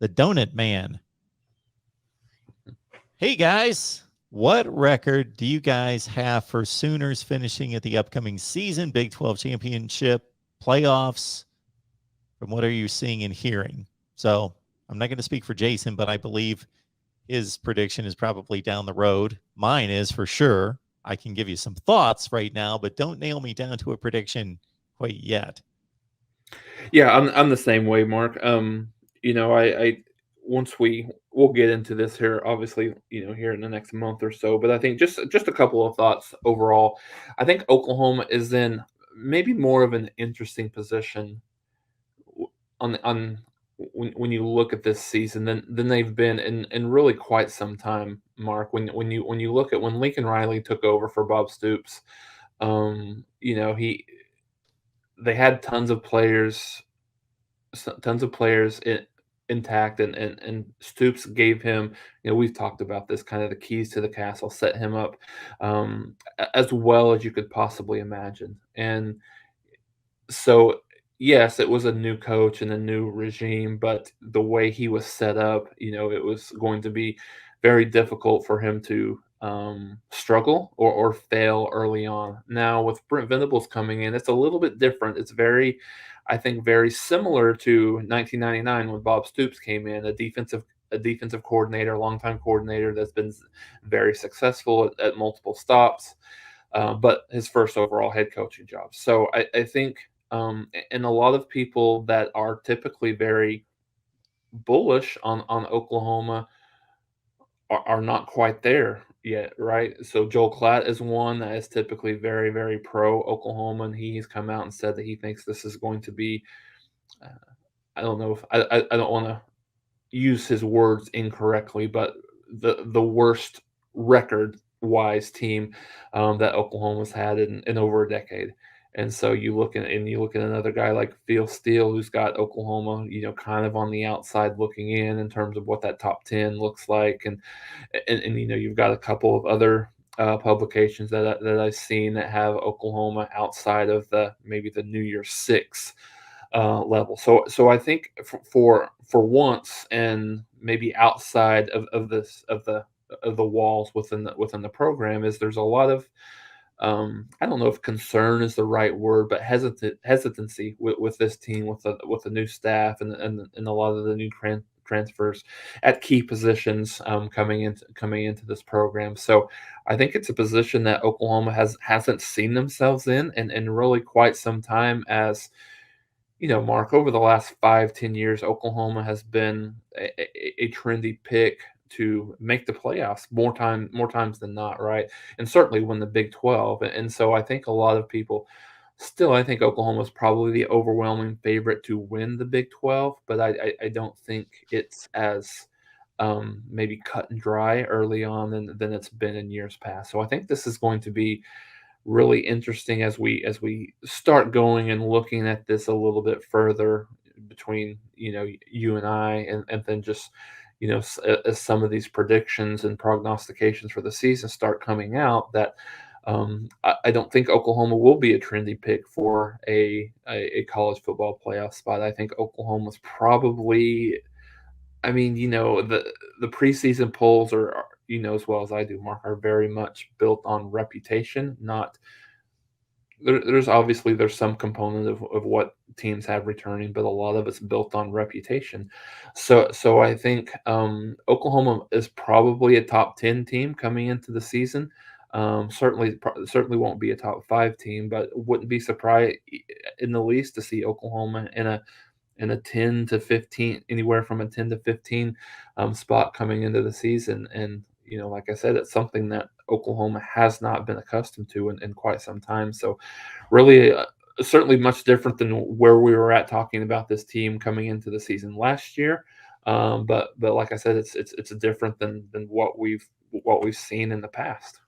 the Donut Man. Hey guys, what record do you guys have for Sooners finishing at the upcoming season, Big 12 championship, playoffs? From what are you seeing and hearing? So I'm not going to speak for Jason, but I believe his prediction is probably down the road. Mine is for sure. I can give you some thoughts right now, but don't nail me down to a prediction quite yet. Yeah, I'm the same way, Mark. I once we'll get into this here, obviously, here in the next month or so. But I think just a couple of thoughts overall. I think Oklahoma is in maybe more of an interesting position on when you look at this season than they've been in really quite some time, Mark. When you look at when Lincoln Riley took over for Bob Stoops, he they had tons of players intact, and Stoops gave him, we've talked about this, kind of the keys to the castle, set him up as well as you could possibly imagine. And so, yes, it was a new coach and a new regime, but the way he was set up, it was going to be very difficult for him to struggle or fail early on. Now, with Brent Venables coming in, it's a little bit different. It's I think, very similar to 1999 when Bob Stoops came in, a defensive coordinator, longtime coordinator that's been very successful at multiple stops, but his first overall head coaching job. So I think, and a lot of people that are typically very bullish on Oklahoma are not quite there yet, right? So Joel Klatt is one that is typically very, very pro Oklahoma, and he's come out and said that he thinks this is going to be. Uh, I don't know if I don't want to use his words incorrectly, but the worst record wise team that Oklahoma's had in over a decade. And so you look at another guy like Phil Steele, who's got Oklahoma, kind of on the outside looking in terms of what that top 10 looks like, and you've got a couple of other publications that I've seen that have Oklahoma outside of maybe the New Year's Six level. So I think for once, and maybe outside of the walls within the program, is there's a lot of, I don't know if concern is the right word, but hesitancy with this team, with the new staff, and a lot of the new transfers at key positions coming into this program. So I think it's a position that Oklahoma hasn't seen themselves in really quite some time. As Mark, over the last 5-10 years, Oklahoma has been a trendy pick to make the playoffs more times than not, right? And certainly win the Big 12. And so I think a lot of people still, I think Oklahoma is probably the overwhelming favorite to win the Big 12, but I don't think it's as maybe cut and dry early on than it's been in years past. So I think this is going to be really interesting as we start going and looking at this a little bit further between you and I, and then just as some of these predictions and prognostications for the season start coming out, that I don't think Oklahoma will be a trendy pick for a college football playoff spot. I think Oklahoma's probably, I mean, the preseason polls are, as well as I do, Mark, are very much built on reputation. Not there's some component of what teams have returning, but a lot of it's built on reputation. So I think Oklahoma is probably a top 10 team coming into the season. Certainly won't be a top 5 team, but wouldn't be surprised in the least to see Oklahoma in a 10 to 15, anywhere from a 10 to 15 spot coming into the season. And, like I said, it's something that Oklahoma has not been accustomed to in quite some time. So, really, certainly much different than where we were at talking about this team coming into the season last year. But like I said, it's different than what we've seen in the past.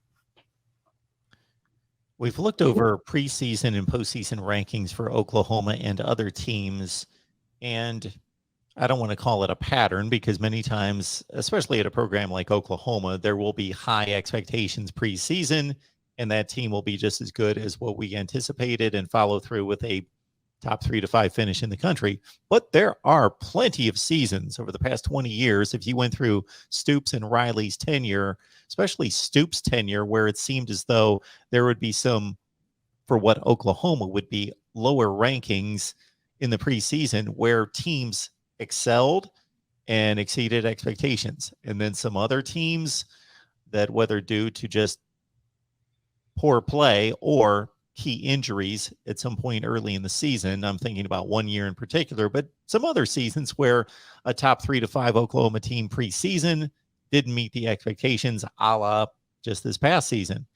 We've looked over preseason and postseason rankings for Oklahoma and other teams, and I don't want to call it a pattern because many times, especially at a program like Oklahoma, there will be high expectations preseason, and that team will be just as good as what we anticipated and follow through with a top 3 to 5 finish in the country. But there are plenty of seasons over the past 20 years. If you went through Stoops and Riley's tenure, especially Stoops' tenure, where it seemed as though there would be some, for what Oklahoma would be, lower rankings in the preseason where teams excelled and exceeded expectations. And then some other teams that, whether due to just poor play or key injuries at some point early in the season, I'm thinking about one year in particular, but some other seasons where a top 3 to 5 Oklahoma team preseason didn't meet the expectations, a la just this past season.